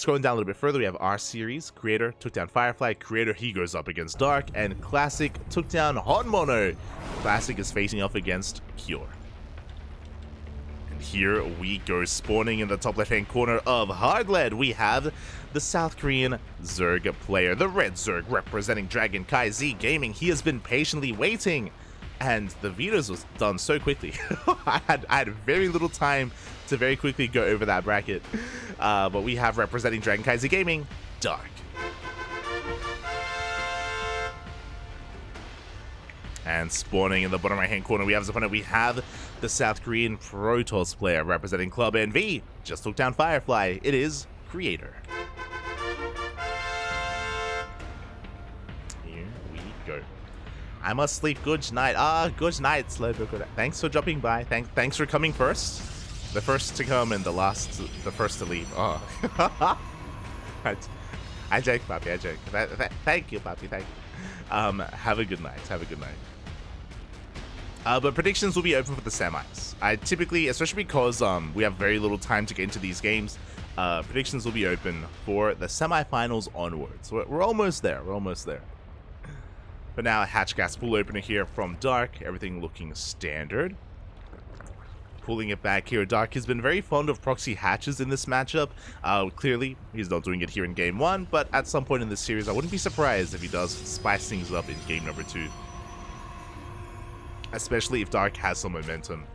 Scrolling down a little bit further, we have our series. Creator took down Firefly. Creator, he goes up against Dark. And Classic took down Honmono. Classic is facing off against Cure. And here we go, spawning in the top left-hand corner of Hardlead. We have the South Korean Zerg player, the Red Zerg, representing CranKy Z Gaming. He has been patiently waiting. And the Vitas was done so quickly. I had very little time to very quickly go over that bracket. But we have representing CranKy Z Gaming, Dark. And spawning in the bottom right-hand corner, we have as opponent, we have the South Korean Protoss player representing Club NV. Just took down Firefly. It is Creator. Here we go. I must sleep. Good night. Good night, Slowpoke. Thanks for dropping by. Thanks for coming first. The first to come and the first to leave. Oh. I joke, Papi. I joke. Thank you, Papi. Thank you. Have a good night. Have a good night. But predictions will be open for the semis. I typically, especially because we have very little time to get into these games, predictions will be open for the semifinals onwards. We're almost there. We're almost there. But now a hatch gas pool opener here from Dark. Everything looking standard. Pulling it back here. Dark has been very fond of proxy hatches in this matchup. Clearly, he's not doing it here in game 1, but at some point in this series, I wouldn't be surprised if he does spice things up in game number 2. Especially if Dark has some momentum.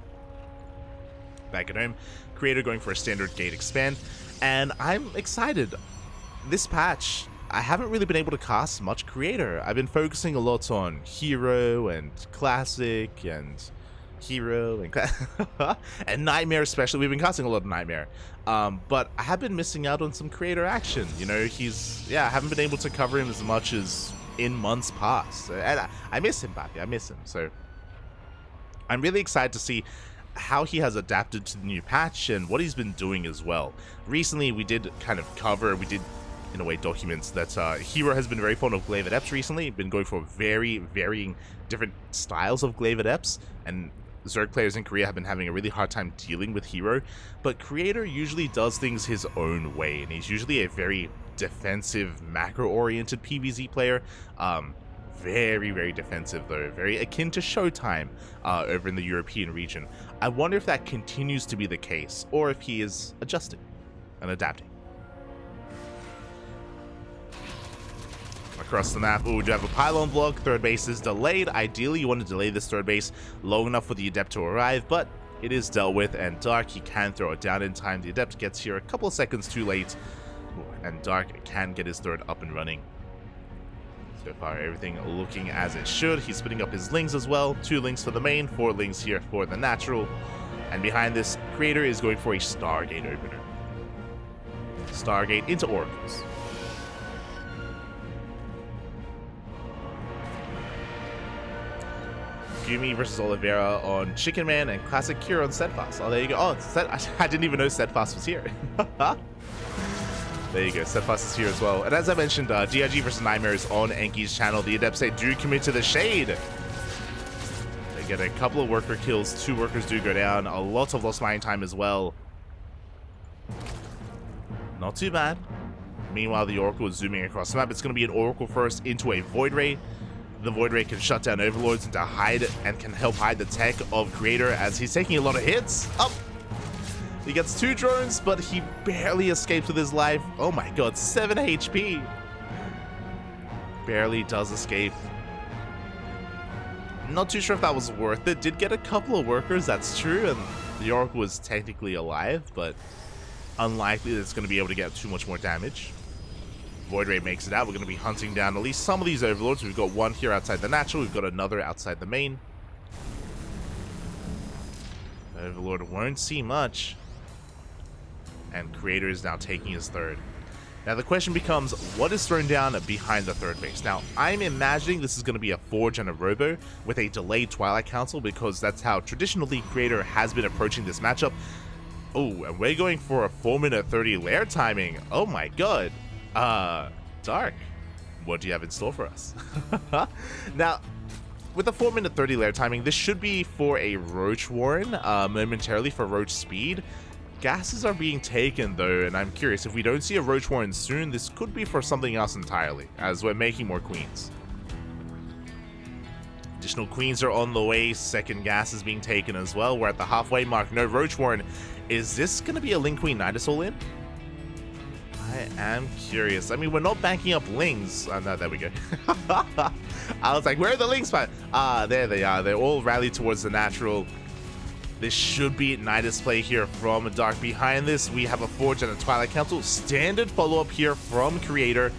Back at home, Creator going for a standard gate expand. And I'm excited. This patch, I haven't really been able to cast much Creator. I've been focusing a lot on Hero and Classic and Hero and and Nightmare especially. We've been casting a lot of Nightmare. But I have been missing out on some Creator action. You know, I haven't been able to cover him as much as in months past. And I miss him, Papi. I miss him. So I'm really excited to see how he has adapted to the new patch and what he's been doing as well. Recently, we did kind of cover, in a way, documents that Hero has been very fond of Glaive Adepts recently. Been going for very varying different styles of Glaive Adepts, and Zerg players in Korea have been having a really hard time dealing with Hero. But Creator usually does things his own way, and he's usually a very defensive, macro-oriented PvZ player. Very, very defensive though, very akin to Showtime over in the European region. I wonder if that continues to be the case, or if he is adjusting and adapting. Across the map, we do have a pylon block. Third base is delayed. Ideally, you want to delay this third base long enough for the Adept to arrive, but it is dealt with, and Dark, he can throw it down in time. The Adept gets here a couple of seconds too late, and Dark can get his third up and running. So far, everything looking as it should. He's splitting up his Lings as well. 2 Lings for the main, 4 Lings here for the natural. And behind this, Creator is going for a Stargate opener. Stargate into Oracles. Gumi versus Oliveira on Chicken Man and Classic Cure on Steadfast. Oh, there you go. Oh, I didn't even know Steadfast was here. There you go, Steadfast is here as well. And as I mentioned, DRG versus Nightmare is on Enki's channel. The Adepts do commit to the shade. They get a couple of worker kills. 2 workers do go down. A lot of lost mining time as well. Not too bad. Meanwhile, the Oracle is zooming across the map. It's going to be an Oracle first into a Void Ray. The Void Ray can shut down Overlords and to hide and can help hide the tech of Creator as he's taking a lot of hits. Up. He gets 2 drones, but he barely escapes with his life. Oh my god, 7 HP. Barely does escape. Not too sure if that was worth it. Did get a couple of workers, that's true, and the Oracle was technically alive, but unlikely that it's going to be able to get too much more damage. Void Ray makes it out. We're going to be hunting down at least some of these Overlords. We've got 1 here outside the natural. We've got another outside the main. Overlord won't see much. And Creator is now taking his third. Now the question becomes, what is thrown down behind the third base? Now, I'm imagining this is going to be a Forge and a Robo with a delayed Twilight Council, because that's how traditionally Creator has been approaching this matchup. Oh, and we're going for a 4-minute 30 lair timing. Oh my god. Dark, what do you have in store for us? Now, with a 4-minute 30 lair timing, this should be for a Roach Warren, momentarily for Roach speed. Gases are being taken though, and I'm curious, if we don't see a Roach Warren soon, this could be for something else entirely, as we're making more queens. Additional queens are on the way, second gas is being taken as well. We're at the halfway mark, no Roach Warren. Is this going to be a Ling Queen Nidus all in? I am curious. I mean, we're not banking up Lings. No, there we go. I was like, where are the Lings? There they are. They're all rallied towards the natural. This should be Nidus play here from Dark. Behind this, we have a Forge and a Twilight Council. Standard follow-up here from Creator.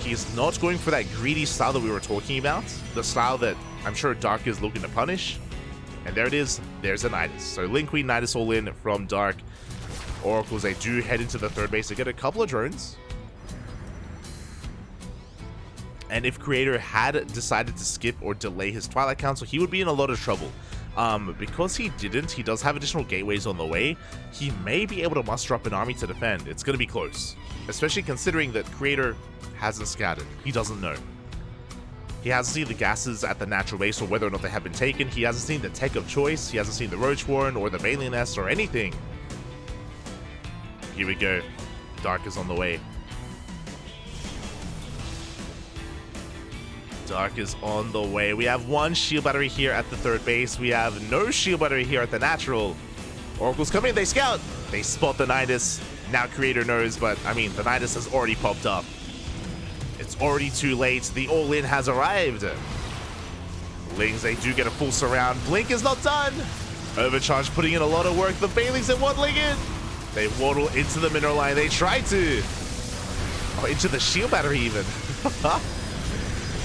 He's not going for that greedy style that we were talking about. The style that I'm sure Dark is looking to punish. And there it is. There's a Nidus. So Ling Queen Nidus all in from Dark. Oracles, they do head into the third base to get a couple of drones. And if Creator had decided to skip or delay his Twilight Council, he would be in a lot of trouble. Because he didn't, he does have additional gateways on the way. He may be able to muster up an army to defend. It's going to be close. Especially considering that Creator hasn't scouted. He doesn't know. He hasn't seen the gases at the natural base or whether or not they have been taken. He hasn't seen the tech of choice. He hasn't seen the Roach Warren or the Bailey Nest or anything. Here we go. Dark is on the way. Dark is on the way. We have one shield battery here at the third base. We have no shield battery here at the natural. Oracles come in, they scout. They spot the Nidus. Now Creator knows, but I mean, the Nidus has already popped up. It's already too late. The all-in has arrived. Lings, they do get a full surround. Blink is not done. Overcharge putting in a lot of work. The Baileys are waddling in. They waddle into the mineral line. They try to. Oh, into the shield battery even.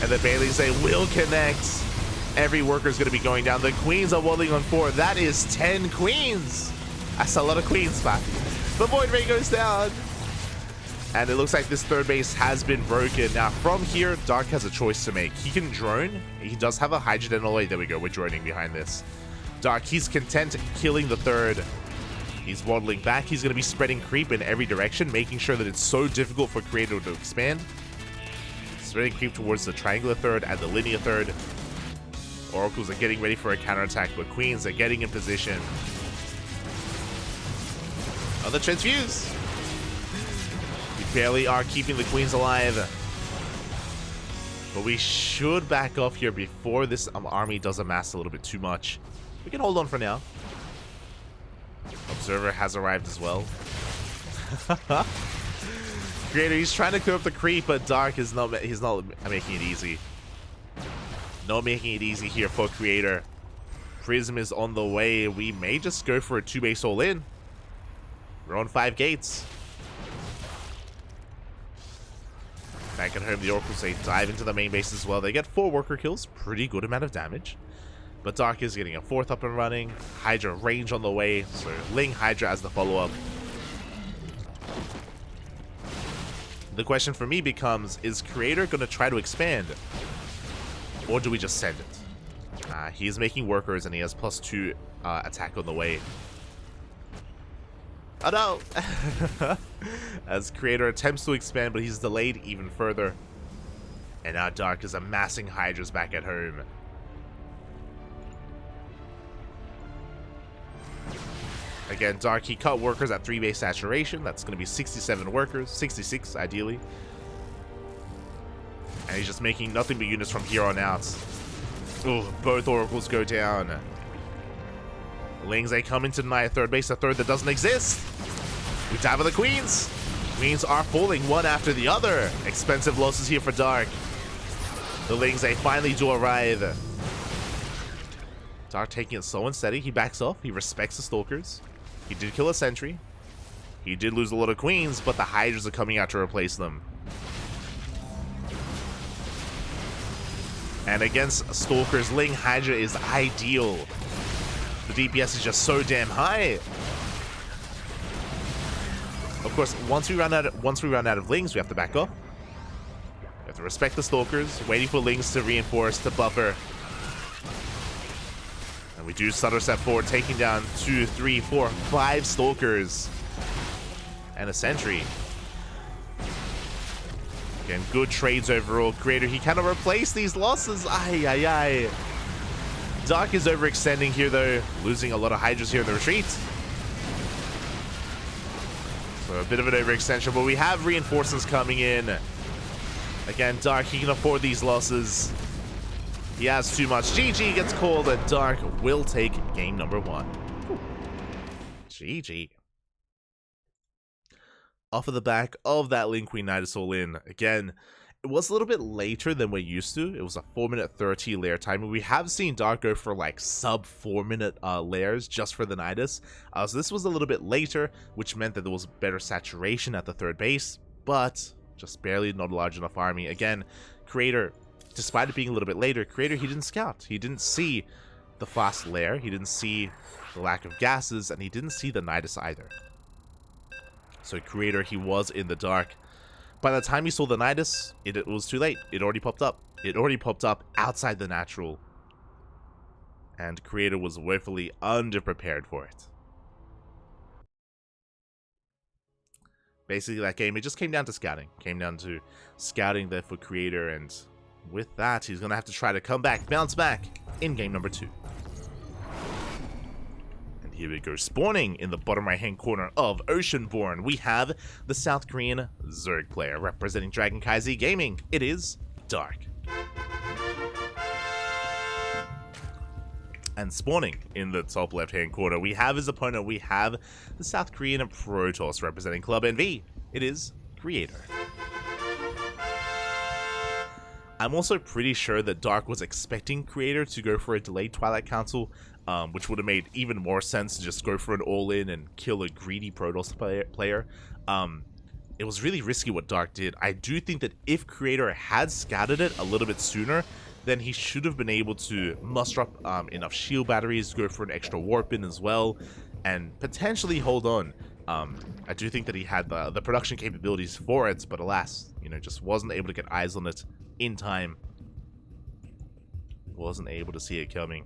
And the Baileys, they will connect. Every worker is going to be going down. The Queens are waddling on 4. That is 10 Queens. That's a lot of Queens, man. The Void Ray goes down. And it looks like this third base has been broken. Now, from here, Dark has a choice to make. He can drone. He does have a Hydrogen alloy. There we go. We're droning behind this. Dark, he's content killing the third. He's waddling back. He's going to be spreading creep in every direction, making sure that it's so difficult for Creator to expand. Spreading creep towards the triangular third and the linear third. Oracles are getting ready for a counterattack, but Queens are getting in position. Another transfuse. We barely are keeping the Queens alive. But we should back off here before this army does amass a little bit too much. We can hold on for now. Observer has arrived as well. Creator, he's trying to clear up the creep, but Dark is not making it easy. Not making it easy here for Creator. Prism is on the way. We may just go for a 2-base all-in. We're on 5 gates. Back at home, the Oracles, they dive into the main base as well. They get 4 worker kills. Pretty good amount of damage. But Dark is getting a 4th up and running. Hydra range on the way. So Ling Hydra as the follow-up. The question for me becomes, is Creator going to try to expand? Or do we just send it? He is making workers and he has +2 attack on the way. Oh no! As Creator attempts to expand, but he's delayed even further. And now Dark is amassing Hydras back at home. Again, Dark, he cut workers at 3-base saturation. That's going to be 67 workers, 66 ideally. And he's just making nothing but units from here on out. Ooh, both Oracles go down. Lings, they come into my third base, a third that doesn't exist. We dive on the Queens. Queens are falling one after the other. Expensive losses here for Dark. The Lings, they finally do arrive. Dark taking it slow and steady. He backs off. He respects the Stalkers. He did kill a sentry. He did lose a lot of Queens, but the Hydras are coming out to replace them. And against Stalkers, Ling Hydra is ideal. The DPS is just so damn high. Of course, once we run out of Lings, we have to back off. We have to respect the Stalkers, waiting for Lings to reinforce, to buffer. And we do stutter step forward, taking down 2, 3, 4, 5 Stalkers. And a sentry. Again, good trades overall. Creator, he cannot replace these losses. Ay, ay, ay. Dark is overextending here, though. Losing a lot of Hydras here in the retreat. So a bit of an overextension, but we have reinforcements coming in. Again, Dark, he can afford these losses. He has too much. GG gets called, and Dark will take game number 1. GG. Off of the back of that Link Queen Nidus all in. Again, it was a little bit later than we're used to. It was a 4-minute 30 layer time. We have seen Dark go for like sub 4-minute layers just for the Nidus. So this was a little bit later, which meant that there was better saturation at the third base, but just barely not a large enough army. Again, Creator, despite it being a little bit later, Creator, he didn't scout. He didn't see the fast layer. He didn't see the lack of gases, and he didn't see the Nidus either. So Creator, he was in the dark. By the time he saw the Nidus, it was too late. It already popped up. It already popped up outside the natural. And Creator was woefully underprepared for it. Basically, that game, it just came down to scouting. Came down to scouting there for Creator, and with that, he's going to have to try to come back, bounce back in game number 2. Here we go, spawning in the bottom right-hand corner of Oceanborn, we have the South Korean Zerg player representing CranKy Z Gaming. It is Dark. And spawning in the top left-hand corner, we have his opponent. We have the South Korean Protoss representing Club NV. It is Creator. I'm also pretty sure that Dark was expecting Creator to go for a delayed Twilight Council, which would have made even more sense to just go for an all-in and kill a greedy Protoss player. It was really risky what Dark did. I do think that if Creator had scouted it a little bit sooner, then he should have been able to muster up enough shield batteries, go for an extra warp in as well, and potentially hold on. I do think that he had the production capabilities for it, but alas, just wasn't able to get eyes on it in time. Wasn't able to see it coming.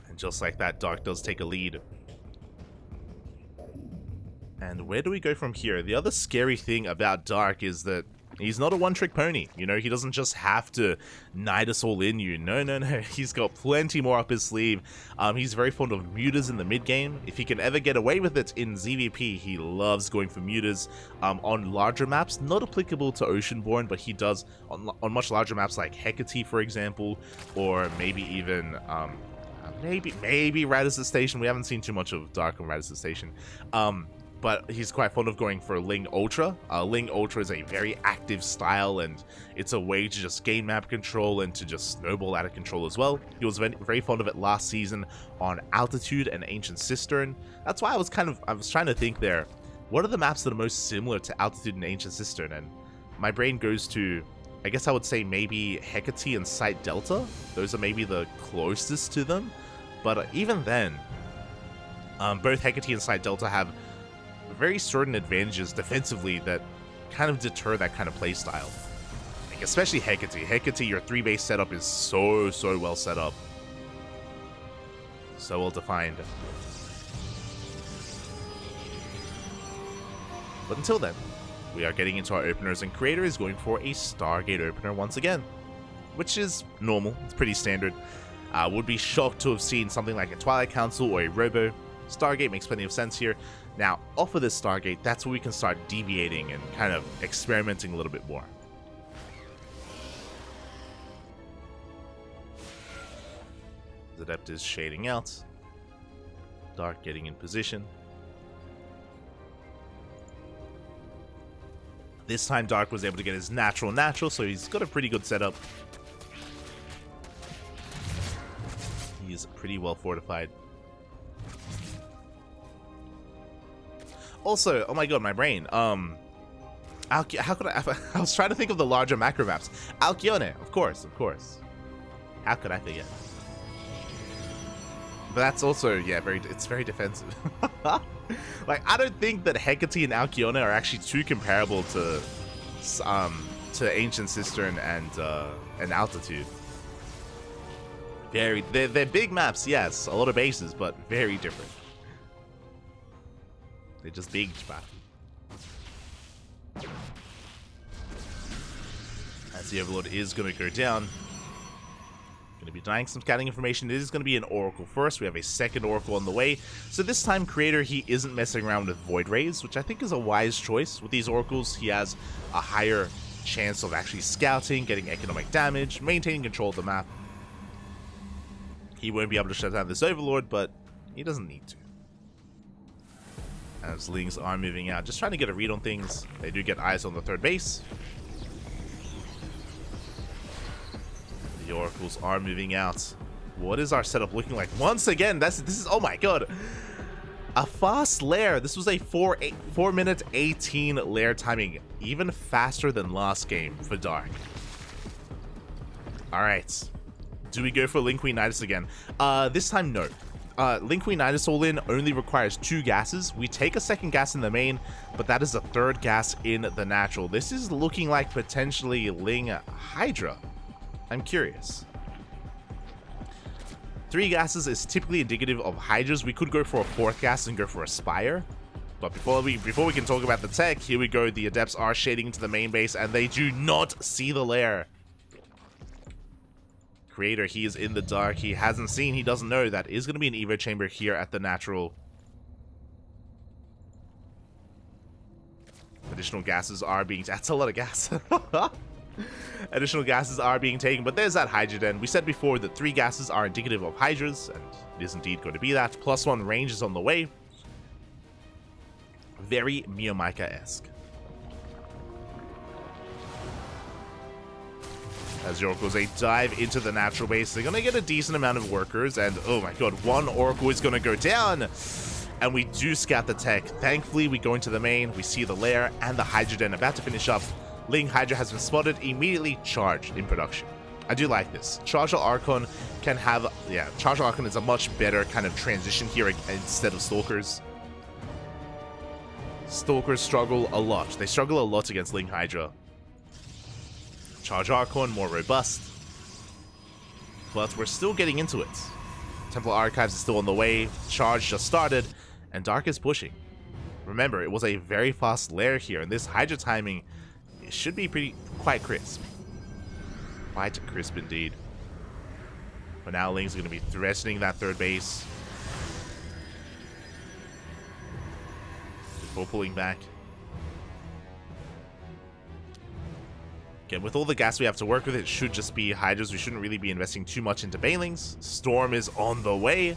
And just like that, Dark does take a lead. And where do we go from here? The other scary thing about Dark is that he's not a one-trick pony. He doesn't just have to Nidus all in you. No. He's got plenty more up his sleeve. He's very fond of mutas in the mid-game. If he can ever get away with it in ZvP, he loves going for mutas on larger maps. Not applicable to Oceanborn, but he does on much larger maps like Hecate, for example, or maybe even maybe Radisson Station. We haven't seen too much of Dark on Radisson Station. But he's quite fond of going for Ling Ultra. Ling Ultra is a very active style, and it's a way to just gain map control and to just snowball out of control as well. He was very fond of it last season on Altitude and Ancient Cistern. That's why I was trying to think there, what are the maps that are most similar to Altitude and Ancient Cistern? And my brain goes to, I guess I would say maybe Hecate and Site Delta. Those are maybe the closest to them. But even then, both Hecate and Site Delta have very certain advantages defensively that kind of deter that kind of playstyle. Like especially Hecate. Hecate, your 3-base setup is so well set up. So well defined. But until then, we are getting into our openers, and Creator is going for a Stargate opener once again, which is normal. It's pretty standard. Would be shocked to have seen something like a Twilight Council or a Robo. Stargate makes plenty of sense here. Now, off of this Stargate, that's where we can start deviating and kind of experimenting a little bit more. Adept is shading out. Dark getting in position. This time Dark was able to get his natural, so he's got a pretty good setup. He is pretty well fortified. Also, oh my god, my brain. How could I was trying to think of the larger macro maps. Alcyone, of course. How could I forget? But that's also, yeah, it's very defensive. Like, I don't think that Hecate and Alcyone are actually too comparable to Ancient Cistern and Altitude. They're big maps, yes, a lot of bases, but very different. They're just big, man. As the Overlord is going to go down. Going to be denying some scouting information. It is going to be an Oracle first. We have a second Oracle on the way. So this time, Creator, he isn't messing around with Void Rays, which I think is a wise choice. With these Oracles, he has a higher chance of actually scouting, getting economic damage, maintaining control of the map. He won't be able to shut down this Overlord, but he doesn't need to. As Lings are moving out, just trying to get a read on things. They do get eyes on the third base. The Oracles are moving out. What is our setup looking like? Once again, this is, oh my god. A fast lair. This was a 4 minute 18 lair timing. Even faster than last game for Dark. Alright. Do we go for Link Queen Nidus again? This time, no. Link Queen Nidus all in only requires 2 gases. We take a second gas in the main, but that is a third gas in the natural. This is looking like potentially Ling Hydra. I'm curious. 3 gases is typically indicative of Hydras. We could go for a 4th gas and go for a Spire. But before we can talk about the tech, here we go. The Adepts are shading into the main base, and they do not see the lair. Creator, he is in the dark. He hasn't seen, he doesn't know that is going to be an Evo chamber here at the natural. Additional gases are being... That's a lot of gas. Additional gases are being taken, but there's that Hydra den. We said before that 3 gases are indicative of Hydras, and it is indeed going to be that. +1 range is on the way. Very Miyamika-esque. As the Oracles, they dive into the natural base. They're going to get a decent amount of workers, and oh my god, 1 Oracle is going to go down. And we do scout the tech. Thankfully, we go into the main, we see the lair, and the Hydra den about to finish up. Ling Hydra has been spotted, immediately charged in production. I do like this. Charger Archon can have, Charger Archon is a much better kind of transition here instead of Stalkers. Stalkers struggle a lot. They struggle a lot against Ling Hydra. Charge Archon, more robust. But we're still getting into it. Templar Archives is still on the way. Charge just started, and Dark is pushing. Remember, it was a very fast lair here, and this Hydra timing it should be quite crisp. Quite crisp indeed. But now Ling's going to be threatening that third base. Before pulling back. Again, with all the gas we have to work with, it should just be Hydras. We shouldn't really be investing too much into Banelings. Storm is on the way.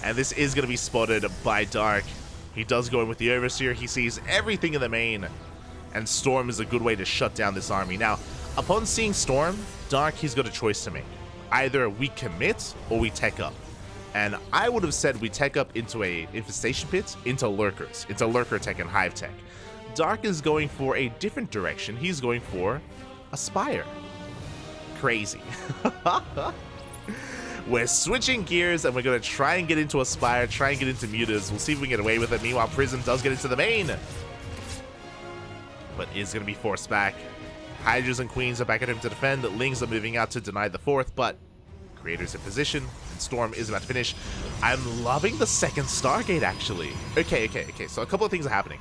And this is going to be spotted by Dark. He does go in with the Overseer. He sees everything in the main. And Storm is a good way to shut down this army. Now, upon seeing Storm, Dark, he's got a choice to make. Either we commit or we tech up. And I would have said we tech up into a Infestation Pit, into Lurkers, into Lurker tech and Hive tech. Dark is going for a different direction. He's going for a Spire. Crazy. We're switching gears and we're going to try and get into a Spire, try and get into Mutas. We'll see if we can get away with it. Meanwhile, Prism does get into the main, but is going to be forced back. Hydras and Queens are back at him to defend. Lings are moving out to deny the 4th, but Creator's in position, and Storm is about to finish. I'm loving the second Stargate, actually. Okay, so a couple of things are happening.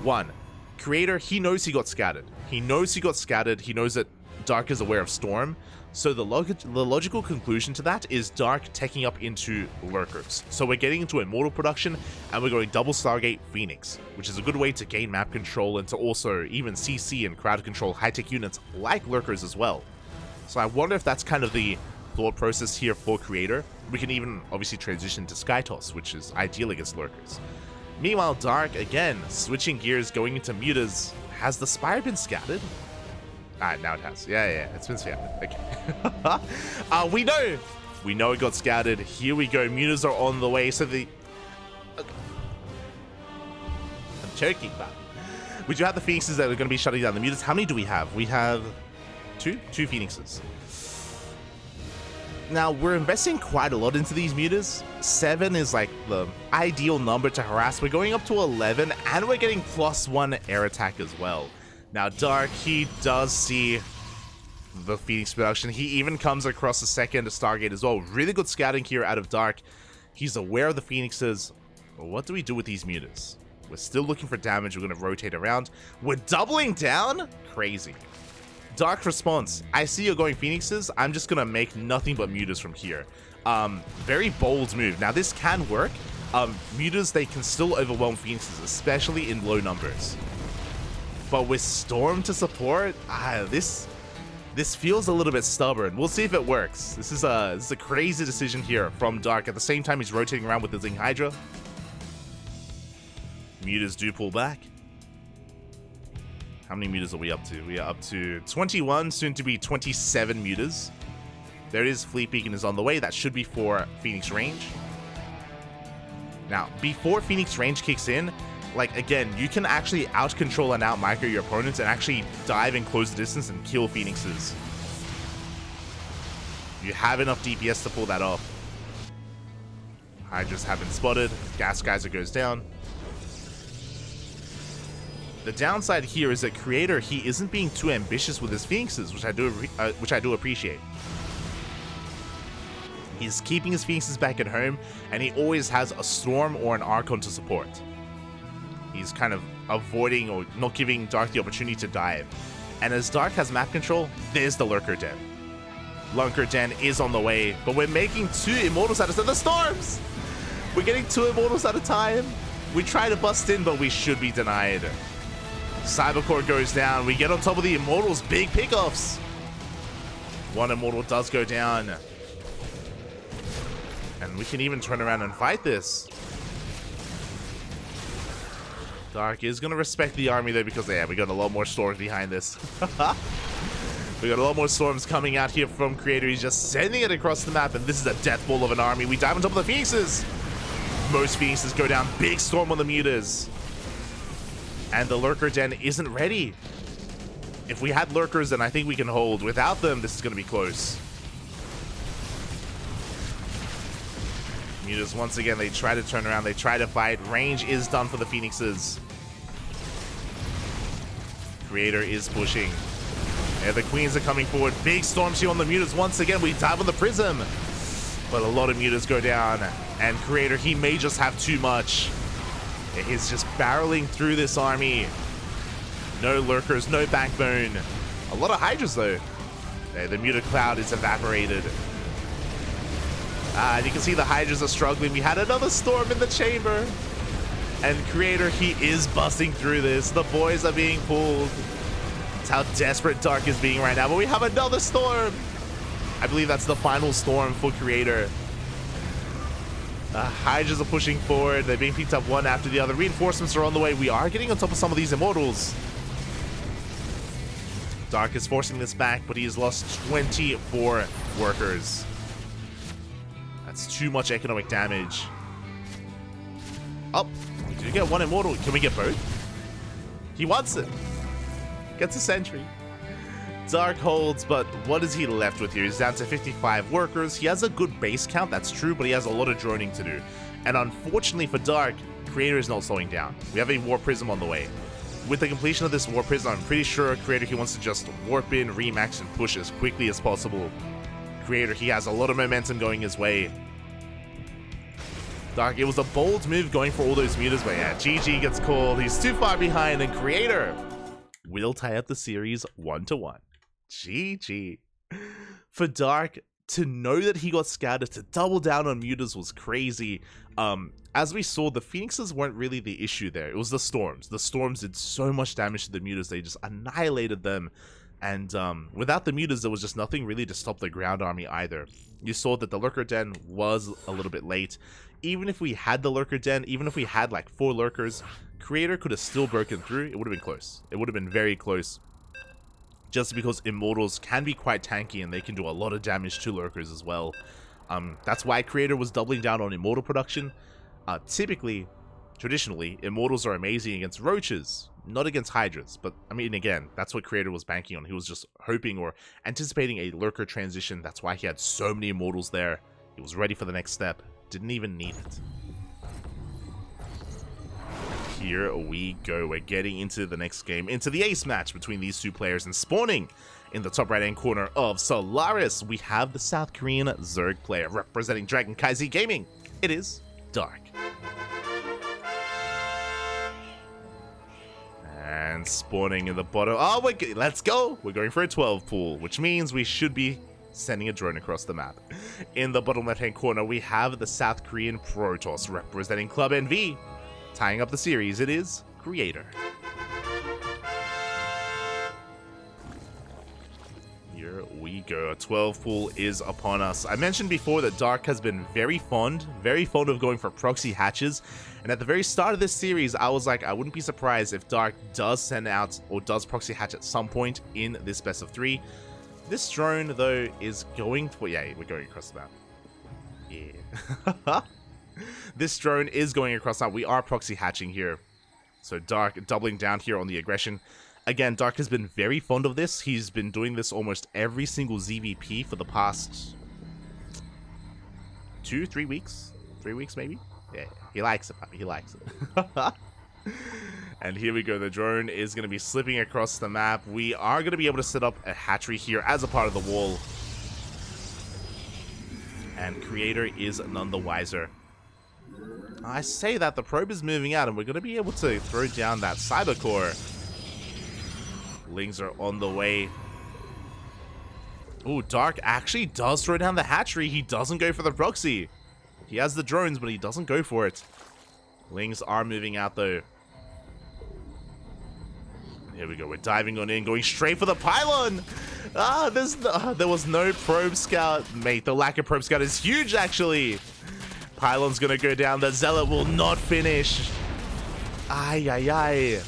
1, Creator, he knows he got scattered. He knows that Dark is aware of Storm. So the logical conclusion to that is Dark teching up into Lurkers. So we're getting into Immortal production, and we're going double Stargate Phoenix, which is a good way to gain map control and to also even CC and crowd control high-tech units like Lurkers as well. So I wonder if that's kind of the thought process here for Creator. We can even obviously transition to Skytoss, which is ideal against Lurkers. Meanwhile, Dark, again, switching gears, going into Mutas. Has the Spire been scattered? Alright, now it has. Yeah, it's been scouted. Okay. We know it got scouted. Here we go. Mutas are on the way. So the... I'm choking, man. We do have the Phoenixes that are going to be shutting down the Mutas. How many do we have? We have 2 Phoenixes. Now, we're investing quite a lot into these Mutas. 7 is like the ideal number to harass. We're going up to 11, and we're getting +1 air attack as well. Now, Dark, he does see the Phoenix production. He even comes across the second Stargate as well. Really good scouting here out of Dark. He's aware of the Phoenixes. But what do we do with these Mutas? We're still looking for damage. We're going to rotate around. We're doubling down? Crazy. Dark response. I see you're going Phoenixes. I'm just gonna make nothing but mutas from here. Very bold move. Now this can work. Mutas, they can still overwhelm Phoenixes, especially in low numbers. But with Storm to support, this feels a little bit stubborn. We'll see if it works. This is a crazy decision here from Dark. At the same time, he's rotating around with the Zing Hydra. Mutas do pull back. How many mutas are we up to? We are up to 21, soon to be 27 mutas. There it is. Fleet Beacon is on the way. That should be for Phoenix range. Now, before Phoenix range kicks in, like, again, you can actually out-control and out-micro your opponents and actually dive and close the distance and kill Phoenixes. You have enough DPS to pull that off. Hydras have been spotted. Gas Geyser goes down. The downside here is that Creator, he isn't being too ambitious with his Phoenixes, which I do appreciate. He's keeping his Phoenixes back at home, and he always has a Storm or an Archon to support. He's kind of avoiding or not giving Dark the opportunity to dive. And as Dark has map control, there's the Lurker Den. Lurker Den is on the way, but we're making 2 Immortals at a time. The Storms! We're getting 2 Immortals at a time. We try to bust in, but we should be denied. Cybercore goes down. We get on top of the Immortals. Big pickoffs. 1 Immortal does go down. And we can even turn around and fight this. Dark is going to respect the army though, because yeah, we got a lot more storms behind this. We got a lot more storms coming out here from Creator. He's just sending it across the map, and this is a death ball of an army. We dive on top of the Phoenixes. Most Phoenixes go down. Big storm on the mutas. And the Lurker Den isn't ready. If we had Lurkers, then I think we can hold. Without them, this is going to be close. Mutas, once again, they try to turn around. They try to fight. Range is done for the Phoenixes. Creator is pushing. Yeah, the Queens are coming forward. Big storm shield on the Mutas. Once again, we dive on the Prism. But a lot of Mutas go down. And Creator, he may just have too much. He's just barreling through this army. No Lurkers, no backbone. A lot of Hydras, though. Yeah, the Muta cloud is evaporated. And you can see the Hydras are struggling. We had another storm in the chamber. And Creator, he is busting through this. The boys are being pulled. That's how desperate Dark is being right now. But we have another storm. I believe that's the final storm for Creator. Hydras are pushing forward. They're being picked up one after the other. Reinforcements are on the way. We are getting on top of some of these Immortals. Dark is forcing this back, but he has lost 24 workers. That's too much economic damage. Oh, we do get 1 Immortal. Can we get both? He wants it. Gets a sentry. Dark holds, but what is he left with here? He's down to 55 workers. He has a good base count, that's true, but he has a lot of droning to do. And unfortunately for Dark, Creator is not slowing down. We have a War Prism on the way. With the completion of this War Prism, I'm pretty sure Creator, he wants to just warp in, remax, and push as quickly as possible. Creator, he has a lot of momentum going his way. Dark, it was a bold move going for all those mutas, but yeah, GG gets called. He's too far behind, and Creator will tie up the series 1-1. GG. For Dark, to know that he got scattered, to double down on mutas was crazy. As we saw, the Phoenixes weren't really the issue there. It was the Storms. The Storms did so much damage to the mutas, they just annihilated them. And without the mutas, there was just nothing really to stop the ground army either. You saw that the Lurker Den was a little bit late. Even if we had the Lurker Den, even if we had like 4 Lurkers, Creator could have still broken through. It would have been close. It would have been very close. Just because Immortals can be quite tanky and they can do a lot of damage to Lurkers as well. That's why Creator was doubling down on Immortal production. Traditionally, Immortals are amazing against Roaches, not against Hydras. But, I mean, again, that's what Creator was banking on. He was just hoping or anticipating a Lurker transition. That's why he had so many Immortals there. He was ready for the next step. Didn't even need it. Here we go. We're getting into the next game, into the ace match between these 2 players, and spawning in the top right-hand corner of Solaris, we have the South Korean Zerg player representing CranKy Gaming. It is Dark. And And spawning in the bottom. Oh, let's go. We're going for a 12 pool, which means we should be sending a drone across the map. In the bottom left-hand corner, we have the South Korean Protoss representing Club NV. Tying up the series, it is Creator. Here we go. A 12 pool is upon us. I mentioned before that Dark has been very fond of going for proxy hatches. And at the very start of this series, I was like, I wouldn't be surprised if Dark does send out or does proxy hatch at some point in this best of 3. This drone, though, is going for... Yeah, we're going across the map. Yeah. This drone is going across the map. We are proxy hatching here. So Dark doubling down here on the aggression. Again, Dark has been very fond of this. He's been doing this almost every single ZvP for the past 2-3 weeks. 3 weeks, maybe? Yeah, he likes it, puppy. He likes it. And here we go. The drone is going to be slipping across the map. We are going to be able to set up a hatchery here as a part of the wall. And Creator is none the wiser. I say that the probe is moving out, and we're going to be able to throw down that cyber core. Lings are on the way. Ooh, Dark actually does throw down the hatchery. He doesn't go for the proxy. He has the drones, but he doesn't go for it. Lings are moving out, though. Here we go. We're diving on in, going straight for the pylon. There was no probe scout. Mate, the lack of probe scout is huge, actually. Pylon's going to go down. The Zealot will not finish. Ay.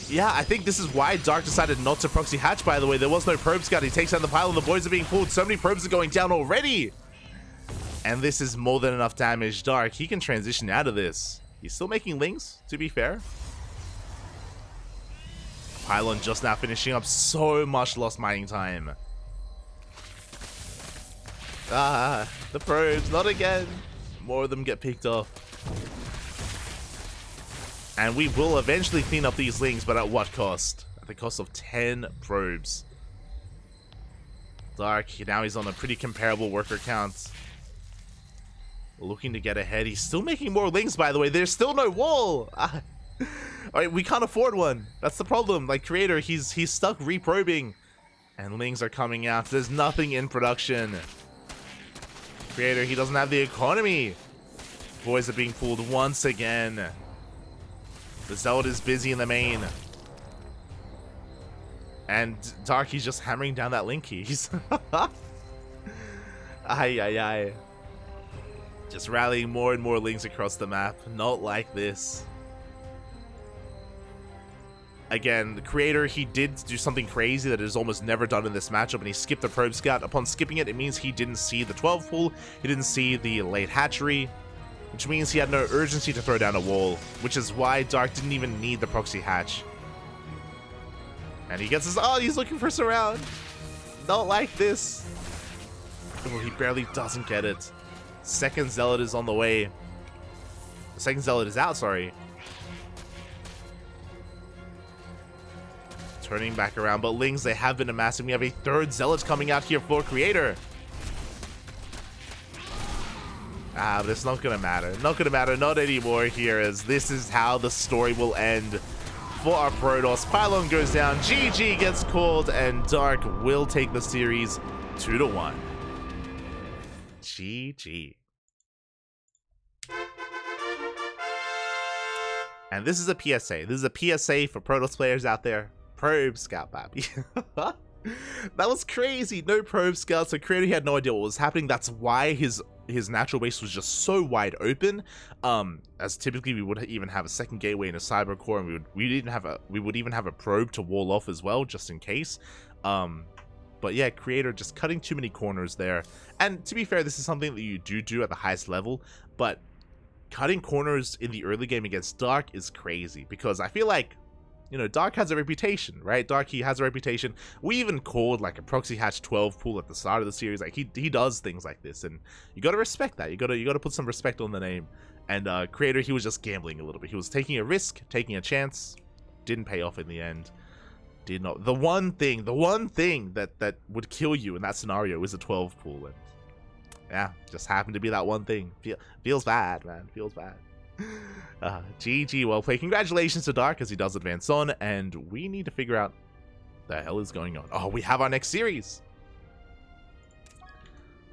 Yeah, I think this is why Dark decided not to proxy hatch, by the way. There was no probe scout. He takes down the pylon. The boys are being pulled. So many probes are going down already. And this is more than enough damage. Dark, he can transition out of this. He's still making Lings, to be fair. Pylon just now finishing up. So much lost mining time. The probes, not again. More of them get picked off. And we will eventually clean up these Lings, but at what cost? At the cost of 10 probes. Dark, now he's on a pretty comparable worker count. Looking to get ahead. He's still making more Lings, by the way. There's still no wall. Alright, we can't afford one. That's the problem. Like, Creator, he's stuck reprobing. And Lings are coming out. There's nothing in production. Creator, he doesn't have the economy. Boys are being pulled once again. The Zealot is busy in the main. And Dark, he's just hammering down that link keys. Ay. Just rallying more and more Lings across the map. Not like this. Again, the Creator, he did do something crazy that is almost never done in this matchup, and he skipped the probe scout. Upon skipping it, it means he didn't see the 12 pool, he didn't see the late hatchery, which means he had no urgency to throw down a wall, which is why Dark didn't even need the proxy hatch. And he gets his... Oh, he's looking for surround. Not like this. Oh, he barely doesn't get it. Second Zealot is on the way. The second Zealot is out, sorry. Turning back around, but Lings, they have been amassing. We have a third Zealot coming out here for Creator. But it's not gonna matter. Not gonna matter, not anymore here, as this is how the story will end for our Protoss. Pylon goes down, GG gets called, and Dark will take the series 2-1. GG. And this is a PSA. This is a PSA for Protoss players out there. Probe scout, baby. That was crazy. No probe scouts. So Creator, he had no idea what was happening. That's why his natural base was just so wide open. As typically we would even have a second gateway and a cyber core, and we would even have a probe to wall off as well, just in case. But yeah, Creator just cutting too many corners there. And to be fair, this is something that you do at the highest level, but cutting corners in the early game against Dark is crazy, because I feel like, you know, Dark has a reputation, right? Dark, he has a reputation. We even called like a proxy hatch 12 pool at the start of the series. Like he does things like this, and you gotta respect that. You gotta put some respect on the name. And Creator, he was just gambling a little bit. He was taking a risk, taking a chance. Didn't pay off in the end. Did not. The one thing that would kill you in that scenario is a 12 pool, and yeah, just happened to be that one thing. Feels bad, man. Feels bad. GG, well played. Congratulations to Dark as he does advance on, and we need to figure out the hell is going on. Oh, we have our next series.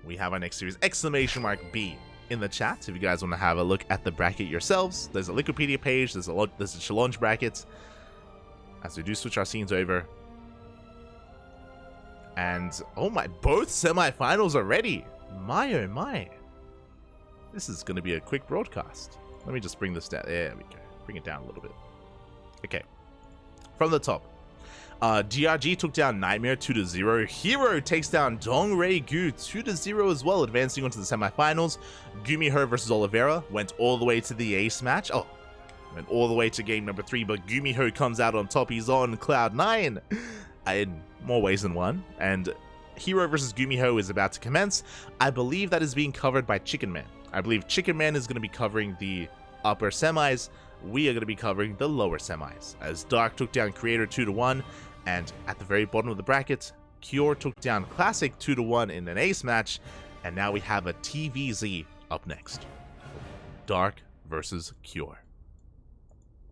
We have our next series. Exclamation mark B in the chat if you guys want to have a look at the bracket yourselves. There's a Wikipedia page. There's a challenge bracket. As we do switch our scenes over. And, oh my, both semifinals already. My, oh my. This is going to be a quick broadcast. Let me just bring this down. There we go. Bring it down a little bit. Okay. From the top. DRG took down Nightmare 2-0. Hero takes down Dongray Gu 2-0 as well, advancing onto the semifinals. Gumiho versus Oliveira went all the way to the ace match. Oh, went all the way to game number 3, but Gumiho comes out on top. He's on cloud 9 in more ways than one. And Hero versus Gumiho is about to commence. I believe that is being covered by Chicken Man. I believe Chicken Man is going to be covering the upper semis. We are going to be covering the lower semis, as Dark took down Creator 2-1, and at the very bottom of the bracket, Cure took down Classic 2-1 in an ace match, and now we have a TVZ up next. Dark versus Cure.